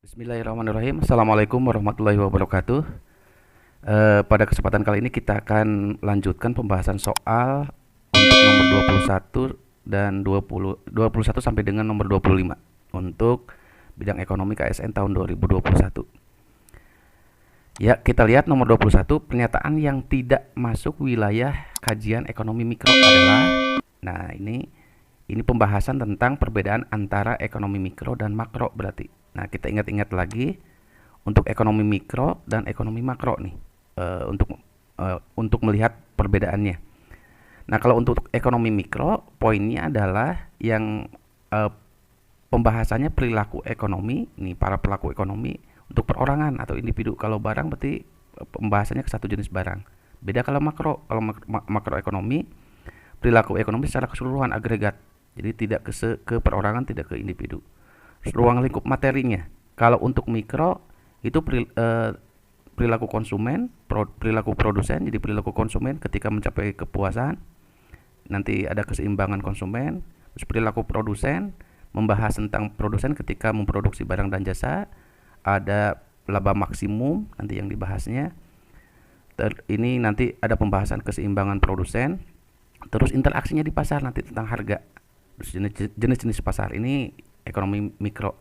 Bismillahirrahmanirrahim. Assalamualaikum warahmatullahi wabarakatuh. Pada kesempatan kali ini kita akan lanjutkan pembahasan soal untuk nomor 21 dan 21 sampai dengan nomor 25 untuk bidang ekonomi KSN tahun 2021. Ya, kita lihat nomor 21, pernyataan yang tidak masuk wilayah kajian ekonomi mikro adalah, nah ini pembahasan tentang perbedaan antara ekonomi mikro dan makro berarti. Nah, kita ingat-ingat lagi untuk ekonomi mikro dan ekonomi makro nih, untuk melihat perbedaannya. Nah, kalau untuk ekonomi mikro, poinnya adalah yang pembahasannya perilaku ekonomi, nih para pelaku ekonomi untuk perorangan atau individu. Kalau barang berarti pembahasannya ke satu jenis barang. Beda kalau makro, makroekonomi perilaku ekonomi secara keseluruhan agregat. Jadi tidak ke perorangan, tidak ke individu. Ruang lingkup materinya. Kalau untuk mikro itu perilaku konsumen, perilaku produsen. Jadi perilaku konsumen ketika mencapai kepuasan, nanti ada keseimbangan konsumen. Terus perilaku produsen membahas tentang produsen ketika memproduksi barang dan jasa, ada laba maksimum nanti yang dibahasnya. Ini nanti ada pembahasan keseimbangan produsen. Terus interaksinya di pasar nanti tentang harga. Terus jenis-jenis pasar ini ekonomi mikro.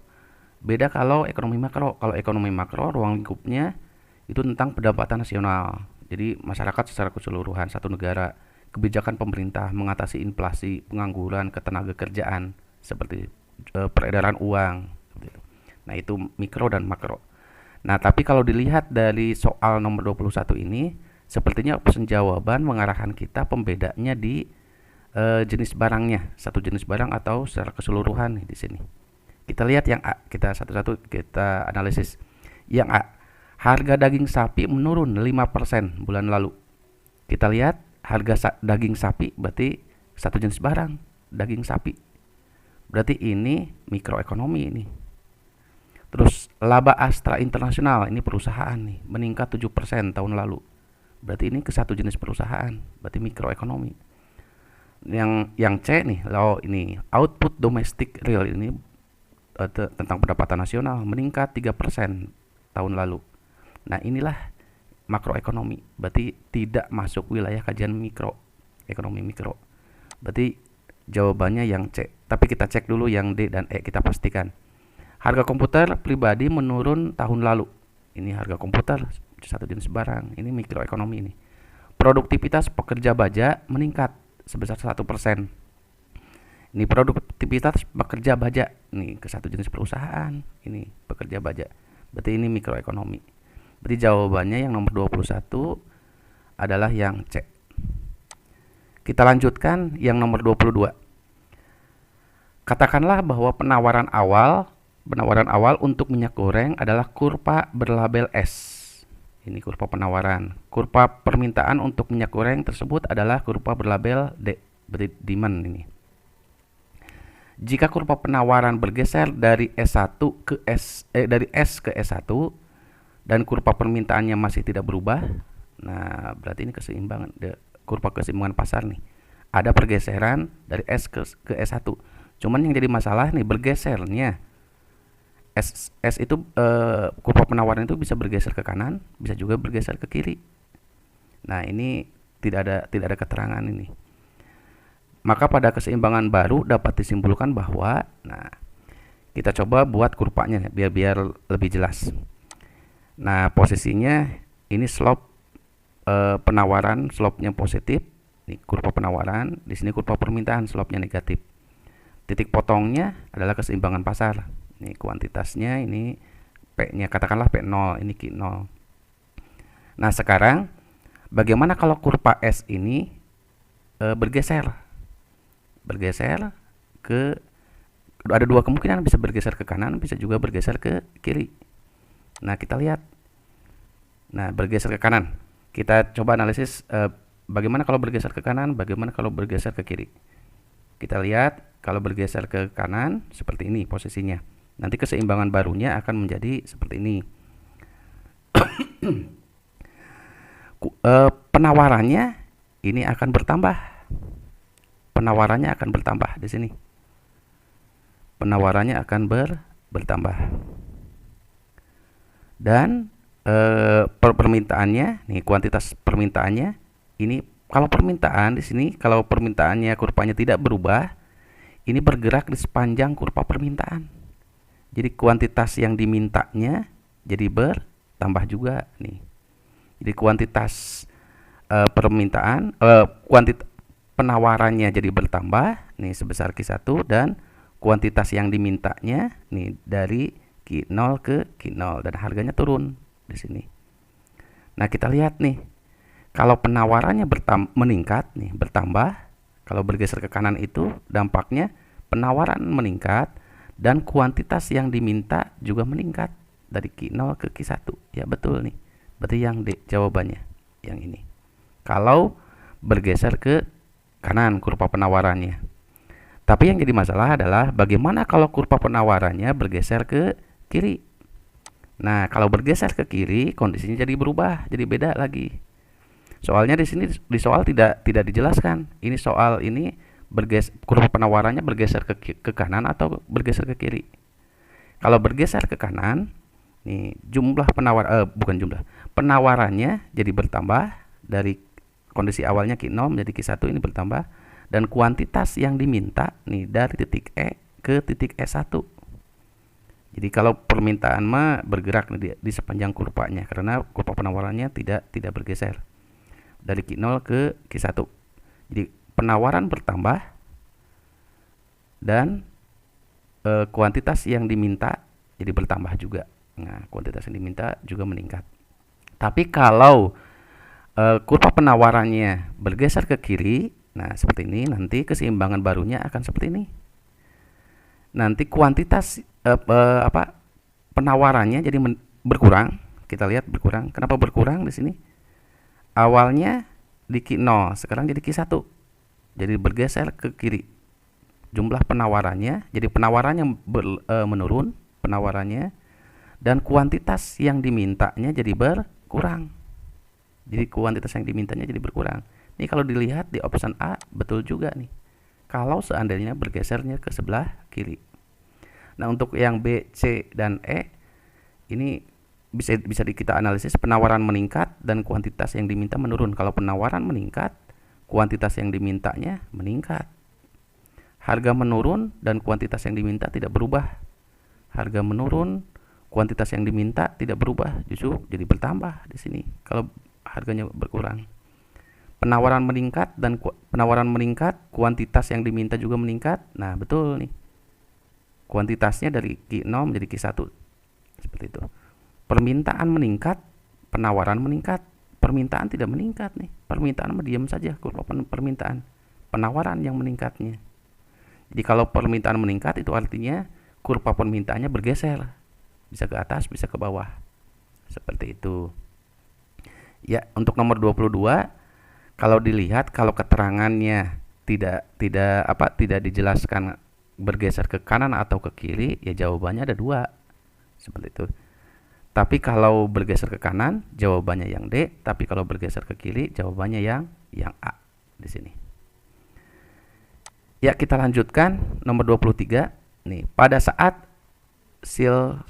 Beda kalau ekonomi makro. Kalau ekonomi makro ruang lingkupnya itu tentang pendapatan nasional. Jadi masyarakat secara keseluruhan satu negara, kebijakan pemerintah mengatasi inflasi, pengangguran, ketenaga kerjaan seperti peredaran uang. Nah, itu mikro dan makro. Nah, tapi kalau dilihat dari soal nomor 21 ini, sepertinya opsi jawaban mengarahkan kita pembedanya di jenis barangnya, satu jenis barang atau secara keseluruhan nih di sini. Kita lihat yang A, kita satu-satu kita analisis. Yang A, harga daging sapi menurun 5% bulan lalu. Kita lihat harga daging sapi berarti satu jenis barang, daging sapi. Berarti ini mikroekonomi ini. Terus laba Astra Internasional, ini perusahaan nih, meningkat 7% tahun lalu. Berarti ini ke satu jenis perusahaan, berarti mikroekonomi. Yang C nih, ini output domestic real, ini tentang pendapatan nasional meningkat 3% tahun lalu. Nah, inilah makroekonomi, berarti tidak masuk wilayah kajian mikro, ekonomi mikro. Berarti jawabannya yang C. Tapi kita cek dulu yang D dan E, kita pastikan. Harga komputer pribadi menurun tahun lalu. Ini harga komputer satu jenis barang, ini mikroekonomi ini. Produktivitas pekerja baja meningkat sebesar 1%. Ini produktivitas pekerja baja nih ke satu jenis perusahaan, ini pekerja baja. Berarti ini mikroekonomi. Berarti jawabannya yang nomor 21 adalah yang C. Kita lanjutkan yang nomor 22. Katakanlah bahwa penawaran awal untuk minyak goreng adalah kurva berlabel S. Ini kurva penawaran. Kurva permintaan untuk minyak goreng tersebut adalah kurva berlabel D, berarti demand ini. Jika kurva penawaran bergeser dari S1 ke dari S ke S1 dan kurva permintaannya masih tidak berubah, nah berarti ini keseimbangan, kurva keseimbangan pasar nih. Ada pergeseran dari S ke S1. Cuman yang jadi masalah nih bergesernya. S itu kurva penawaran itu bisa bergeser ke kanan, bisa juga bergeser ke kiri. Nah, ini tidak ada keterangan ini. Maka pada keseimbangan baru dapat disimpulkan bahwa, nah, kita coba buat kurvanya biar lebih jelas. Nah, posisinya ini slope penawaran, slope-nya positif. Ini kurva penawaran, di sini kurva permintaan, slope-nya negatif. Titik potongnya adalah keseimbangan pasar. Ini kuantitasnya, ini P-nya katakanlah P0, ini Q0. Nah, sekarang bagaimana kalau kurva S ini bergeser ke, ada dua kemungkinan, bisa bergeser ke kanan, bisa juga bergeser ke kiri. Nah, kita lihat. Nah, bergeser ke kanan. Kita coba analisis bagaimana kalau bergeser ke kanan, bagaimana kalau bergeser ke kiri. Kita lihat kalau bergeser ke kanan seperti ini posisinya. Nanti keseimbangan barunya akan menjadi seperti ini. Penawarannya ini akan bertambah. Penawarannya akan bertambah di sini. Penawarannya akan bertambah. Dan permintaannya, nih kuantitas permintaannya ini, kalau permintaan di sini, kalau permintaannya kurvanya tidak berubah, ini bergerak di sepanjang kurva permintaan. Jadi kuantitas yang dimintanya jadi bertambah juga nih. Jadi kuantitas permintaan, kuantitas penawarannya jadi bertambah nih sebesar Q1, dan kuantitas yang dimintanya nih dari Q0 ke Q0, dan harganya turun di sini. Nah, kita lihat nih. Kalau penawarannya meningkat nih, bertambah, kalau bergeser ke kanan itu dampaknya penawaran meningkat dan kuantitas yang diminta juga meningkat dari Q0 ke Q1. Ya, betul nih. Berarti yang D jawabannya yang ini. Kalau bergeser ke kanan kurva penawarannya. Tapi yang jadi masalah adalah bagaimana kalau kurva penawarannya bergeser ke kiri. Nah, kalau bergeser ke kiri kondisinya jadi berubah, jadi beda lagi. Soalnya di sini di soal tidak dijelaskan. Ini soal ini kurva penawarannya bergeser ke kanan atau bergeser ke kiri. Kalau bergeser ke kanan, nih jumlah penawarannya jadi bertambah dari kondisi awalnya Q0 menjadi Q1, ini bertambah, dan kuantitas yang diminta nih dari titik E ke titik E1. Jadi kalau permintaan mah bergerak nih di sepanjang kurvanya karena kurva penawarannya tidak bergeser dari Q0 ke Q1. Jadi penawaran bertambah dan kuantitas yang diminta jadi bertambah juga. Nah, kuantitas yang diminta juga meningkat. Tapi kalau kurva penawarannya bergeser ke kiri, nah seperti ini, nanti keseimbangan barunya akan seperti ini. Nanti kuantitas penawarannya jadi berkurang. Kita lihat berkurang. Kenapa berkurang di sini? Awalnya di Q0, sekarang jadi Q1. Jadi bergeser ke kiri. Jumlah penawarannya, jadi penawarannya menurun, penawarannya, dan kuantitas yang dimintanya jadi berkurang. Jadi kuantitas yang dimintanya jadi berkurang. Ini kalau dilihat di option A betul juga nih. Kalau seandainya bergesernya ke sebelah kiri. Nah, untuk yang B, C, dan E ini bisa kita analisis penawaran meningkat dan kuantitas yang diminta menurun. Kalau penawaran meningkat, kuantitas yang dimintanya meningkat. Harga menurun dan kuantitas yang diminta tidak berubah. Harga menurun, kuantitas yang diminta tidak berubah, justru jadi bertambah di sini kalau harganya berkurang. Penawaran meningkat dan kuantitas yang diminta juga meningkat. Nah, betul nih. Kuantitasnya dari Q0 menjadi Q1. Seperti itu. Permintaan meningkat, penawaran meningkat. Permintaan tidak meningkat nih. Permintaan diam saja kurva permintaan. Penawaran yang meningkatnya. Jadi kalau permintaan meningkat itu artinya kurva permintaannya bergeser. Bisa ke atas, bisa ke bawah. Seperti itu. Ya, untuk nomor 22 kalau dilihat, kalau keterangannya tidak dijelaskan bergeser ke kanan atau ke kiri, ya jawabannya ada 2. Seperti itu. Tapi kalau bergeser ke kanan, jawabannya yang D. Tapi kalau bergeser ke kiri, jawabannya yang A di sini. Ya, kita lanjutkan nomor 23. Nih, pada saat sales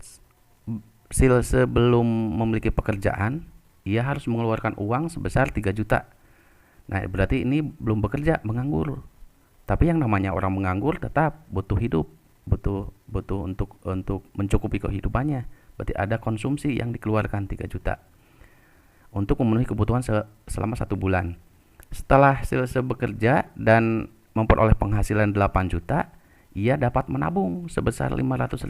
sebelum memiliki pekerjaan, ia harus mengeluarkan uang sebesar 3 juta. Nah, berarti ini belum bekerja, menganggur. Tapi yang namanya orang menganggur tetap butuh hidup, butuh untuk mencukupi kehidupannya. Berarti ada konsumsi yang dikeluarkan 3 juta untuk memenuhi kebutuhan selama 1 bulan. Setelah sales bekerja dan memperoleh penghasilan 8 juta, ia dapat menabung sebesar 500.000.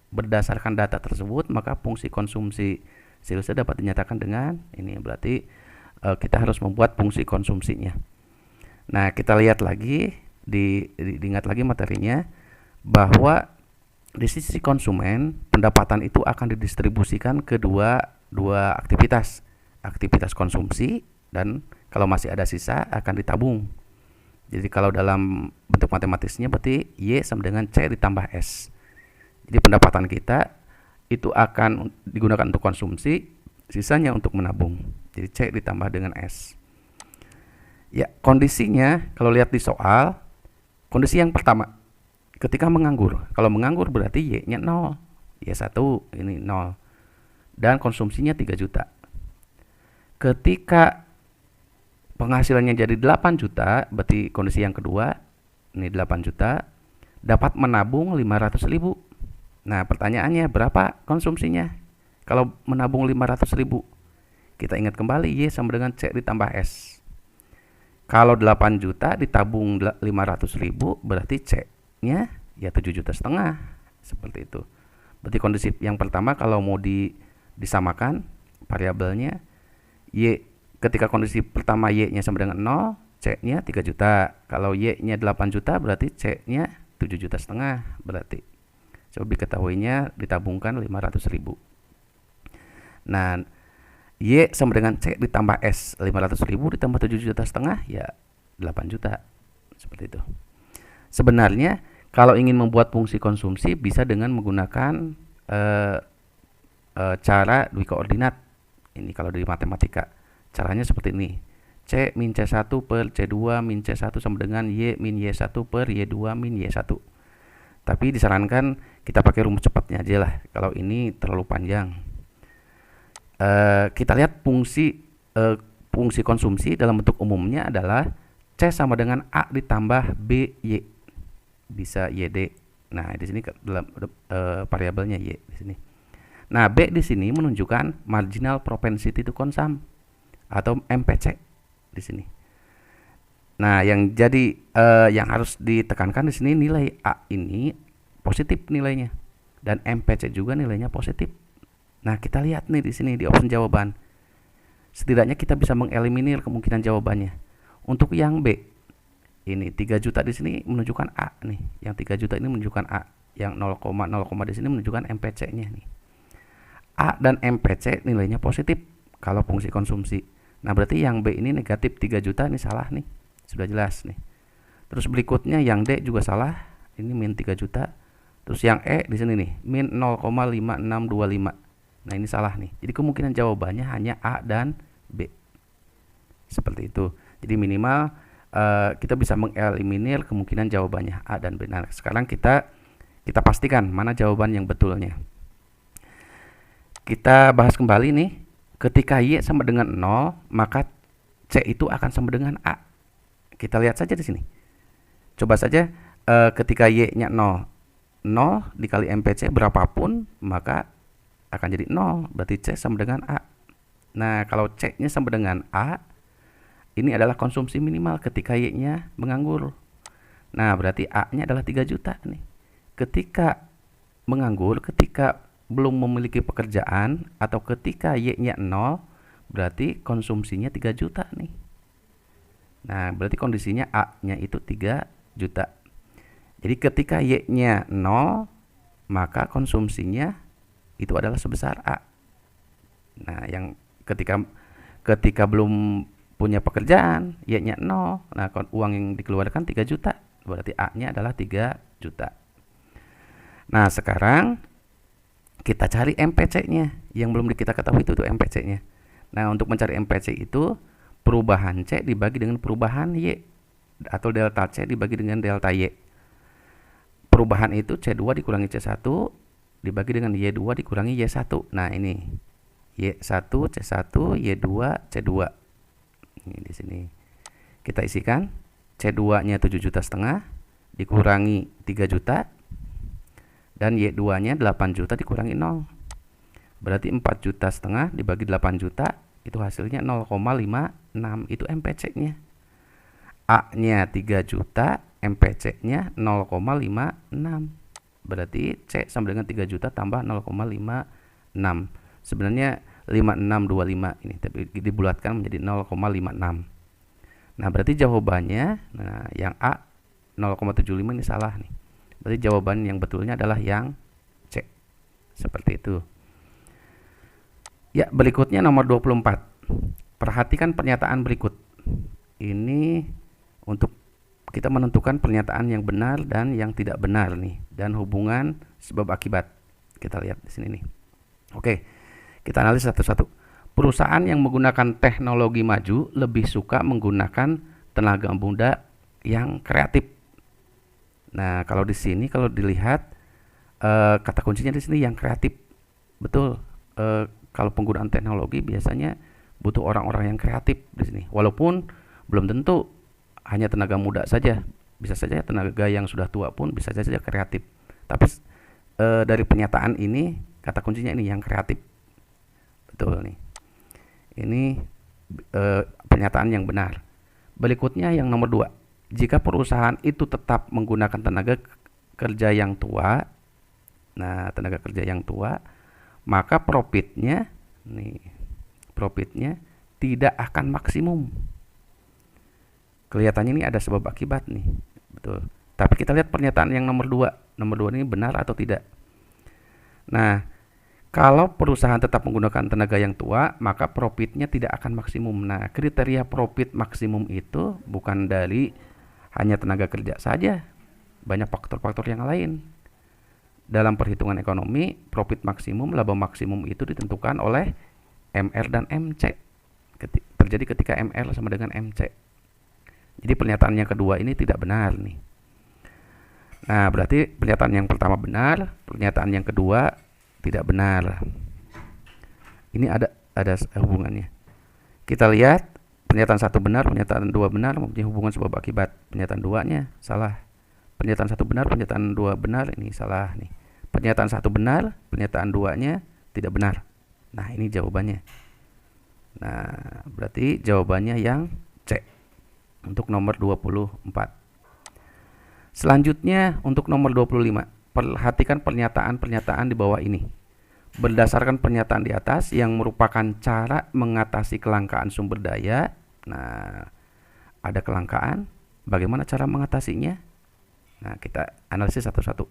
Berdasarkan data tersebut, maka fungsi konsumsi sales dapat dinyatakan dengan ini. Berarti kita harus membuat fungsi konsumsinya. Nah, kita lihat lagi, diingat lagi materinya, bahwa di sisi konsumen, pendapatan itu akan didistribusikan ke dua aktivitas. Aktivitas konsumsi, dan kalau masih ada sisa akan ditabung. Jadi kalau dalam bentuk matematisnya berarti Y sama dengan C ditambah S. Jadi pendapatan kita itu akan digunakan untuk konsumsi, sisanya untuk menabung. Jadi C ditambah dengan S. Ya, kondisinya kalau lihat di soal, kondisi yang pertama, ketika menganggur. Kalau menganggur berarti Y-nya 0. Y1 ini 0. dan konsumsinya 3 juta. Ketika penghasilannya jadi 8 juta, berarti kondisi yang kedua, ini 8 juta, dapat menabung 500.000. Nah, pertanyaannya berapa konsumsinya? Kalau menabung 500.000, kita ingat kembali Y sama dengan C ditambah S. Kalau 8 juta ditabung 500.000, berarti C-nya ya 7 juta setengah. Seperti itu. Berarti kondisi yang pertama kalau mau disamakan variabelnya, Y ketika kondisi pertama Y-nya sama dengan 0, C-nya 3 juta. Kalau Y-nya 8 juta, berarti C-nya 7 juta setengah. Berarti coba diketahuinya ditabungkan 500.000. Nah, Y sama dengan C ditambah S, 500.000 ditambah 7 juta setengah, ya 8 juta. Seperti itu. Sebenarnya kalau ingin membuat fungsi konsumsi bisa dengan menggunakan cara dui koordinat. Ini kalau dari matematika. Caranya seperti ini. C min C1 per C2 min C1 sama dengan Y min Y1 per Y2 min Y1. Tapi disarankan kita pakai rumus cepatnya aja lah. Kalau ini terlalu panjang. Kita lihat fungsi konsumsi dalam bentuk umumnya adalah C sama dengan A ditambah BY. Bisa YD. Nah, di sini dalam variabelnya Y di sini. Nah, B di sini menunjukkan marginal propensity to consume atau MPC di sini. Nah, yang yang harus ditekankan di sini nilai A ini positif nilainya dan MPC juga nilainya positif. Nah, kita lihat nih di sini di opsi jawaban. Setidaknya kita bisa mengeliminir kemungkinan jawabannya. Untuk yang B, ini 3 juta di sini menunjukkan A nih. Yang 3 juta ini menunjukkan A. Yang 0,0 di sini menunjukkan MPC-nya nih. A dan MPC nilainya positif kalau fungsi konsumsi. Nah, berarti yang B ini negatif 3 juta ini salah nih. Sudah jelas nih. Terus berikutnya yang D juga salah. Ini min 3 juta. Terus yang E di sini nih, min 0,5625. Nah, ini salah nih. Jadi kemungkinan jawabannya hanya A dan B. Seperti itu. Jadi minimal kita bisa mengeliminir kemungkinan jawabannya A dan B. Nah, sekarang kita pastikan mana jawaban yang betulnya. Kita bahas kembali nih. Ketika Y sama dengan 0, maka C itu akan sama dengan A. Kita lihat saja di sini. Coba saja ketika Y-nya 0 dikali MPC berapapun, maka akan jadi 0, berarti C sama dengan A. Nah, kalau C-nya sama dengan A, ini adalah konsumsi minimal ketika Y-nya menganggur. Nah, berarti A-nya adalah 3 juta nih. Ketika menganggur, ketika belum memiliki pekerjaan, atau ketika Y-nya 0, berarti konsumsinya 3 juta nih. Nah, berarti kondisinya A-nya itu 3 juta. Jadi ketika Y-nya 0, maka konsumsinya itu adalah sebesar A. Nah, yang ketika belum punya pekerjaan, Y-nya 0. Nah, uang yang dikeluarkan 3 juta. Berarti A-nya adalah 3 juta. Nah, sekarang kita cari MPC-nya. Yang belum kita ketahui itu MPC-nya. Nah, untuk mencari MPC itu perubahan C dibagi dengan perubahan Y atau delta C dibagi dengan delta Y. Perubahan itu C2 dikurangi C1 dibagi dengan Y2 dikurangi Y1. Nah, ini Y1 C1 Y2 C2. Ini di sini. Kita isikan C2-nya 7 juta setengah dikurangi 3 juta dan Y2-nya 8 juta dikurangi 0. Berarti 4 juta setengah dibagi 8 juta itu hasilnya 0,56. Itu MPC-nya. A-nya 3 juta, MPC-nya 0,56. Berarti C sama dengan 3 juta tambah 0,56. Sebenarnya 5625 ini, tapi dibulatkan menjadi 0,56. Nah, berarti jawabannya, yang A 0,75 ini salah nih. Berarti jawaban yang betulnya adalah yang C. Seperti itu. Ya, berikutnya nomor 24. Perhatikan pernyataan berikut. Ini untuk kita menentukan pernyataan yang benar dan yang tidak benar nih, dan hubungan sebab akibat. Kita lihat di sini nih. Oke, kita analisis satu-satu. Perusahaan yang menggunakan teknologi maju lebih suka menggunakan tenaga muda yang kreatif. Nah, kalau di sini kalau dilihat kata kuncinya di sini yang kreatif. Betul. Kalau penggunaan teknologi biasanya butuh orang-orang yang kreatif di sini. Walaupun belum tentu hanya tenaga muda saja, bisa saja tenaga yang sudah tua pun bisa saja kreatif. Tapi dari pernyataan ini, kata kuncinya ini yang kreatif. Betul nih. Ini pernyataan yang benar. Berikutnya yang nomor 2. Jika perusahaan itu tetap menggunakan tenaga kerja yang tua, nah tenaga kerja yang tua, maka profitnya tidak akan maksimum. Kelihatannya ini ada sebab akibat nih. Betul. Tapi kita lihat pernyataan yang nomor 2. Nomor 2 ini benar atau tidak. Nah, kalau perusahaan tetap menggunakan tenaga yang tua, maka profitnya tidak akan maksimum. Nah, kriteria profit maksimum itu bukan dari hanya tenaga kerja saja. Banyak faktor-faktor yang lain. Dalam perhitungan ekonomi, profit maksimum, laba maksimum itu ditentukan oleh MR dan MC. Terjadi ketika MR sama dengan MC. Jadi pernyataan yang kedua ini tidak benar nih. Nah, berarti pernyataan yang pertama benar, pernyataan yang kedua tidak benar. Ini ada hubungannya. Kita lihat pernyataan 1 benar, pernyataan 2 benar, mempunyai hubungan sebab akibat. Pernyataan 2-nya salah. Pernyataan 1 benar, pernyataan 2 benar, ini salah nih. Pernyataan 1 benar, pernyataan 2-nya tidak benar. Nah, ini jawabannya. Nah, berarti jawabannya yang C untuk nomor 24. Selanjutnya untuk nomor 25. Perhatikan pernyataan-pernyataan di bawah ini. Berdasarkan pernyataan di atas yang merupakan cara mengatasi kelangkaan sumber daya. Nah, ada kelangkaan, bagaimana cara mengatasinya? Nah, kita analisis satu-satu.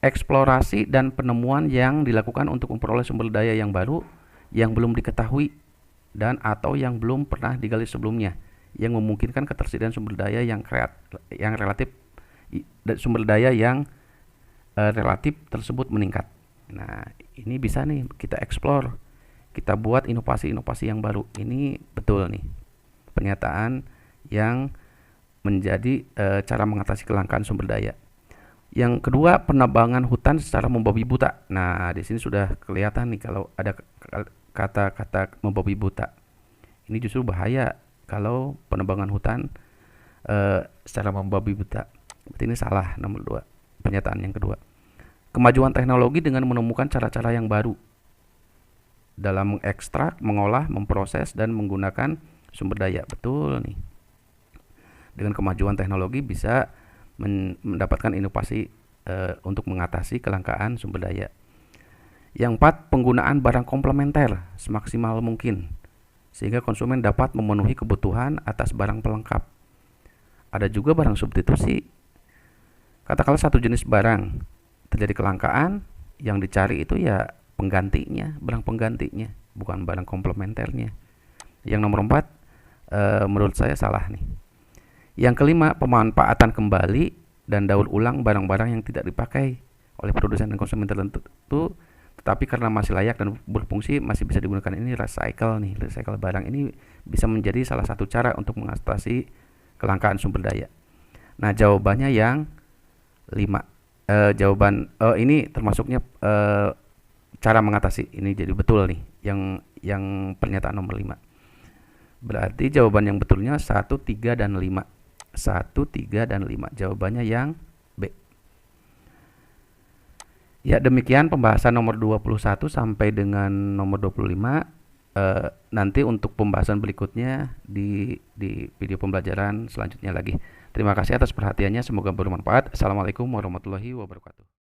Eksplorasi dan penemuan yang dilakukan untuk memperoleh sumber daya yang baru yang belum diketahui dan atau yang belum pernah digali sebelumnya, yang memungkinkan ketersediaan sumber daya yang relatif tersebut meningkat. Nah, ini bisa nih kita explore, kita buat inovasi-inovasi yang baru. Ini betul nih pernyataan yang menjadi cara mengatasi kelangkaan sumber daya. Yang kedua, penebangan hutan secara membabi buta. Nah, di sini sudah kelihatan nih kalau ada kata-kata membabi buta. Ini justru bahaya kalau penebangan hutan secara membabi buta. Berarti ini salah, nomor 2. Pernyataan yang kedua. Kemajuan teknologi dengan menemukan cara-cara yang baru dalam mengekstrak, mengolah, memproses, dan menggunakan sumber daya. Betul nih. Dengan kemajuan teknologi bisa mendapatkan inovasi untuk mengatasi kelangkaan sumber daya. Yang 4, penggunaan barang komplementer semaksimal mungkin sehingga konsumen dapat memenuhi kebutuhan atas barang pelengkap. Ada juga barang substitusi. Katakanlah satu jenis barang terjadi kelangkaan, yang dicari itu ya penggantinya, barang penggantinya, bukan barang komplementernya. Yang nomor 4, menurut saya salah nih. Yang kelima, pemanfaatan kembali dan daur ulang barang-barang yang tidak dipakai oleh produsen dan konsumen tertentu, tetapi karena masih layak dan berfungsi masih bisa digunakan. Ini recycle nih, recycle barang ini bisa menjadi salah satu cara untuk mengatasi kelangkaan sumber daya. Nah, jawabannya yang 5. Ini termasuknya cara mengatasi. Ini jadi betul nih yang pernyataan nomor 5. Berarti jawaban yang betulnya 1, 3, dan 5. 1, 3, dan 5. Jawabannya yang B. Ya, demikian pembahasan nomor 21 sampai dengan nomor 25. Nanti untuk pembahasan berikutnya di video pembelajaran selanjutnya lagi. Terima kasih atas perhatiannya, semoga bermanfaat. Assalamualaikum warahmatullahi wabarakatuh.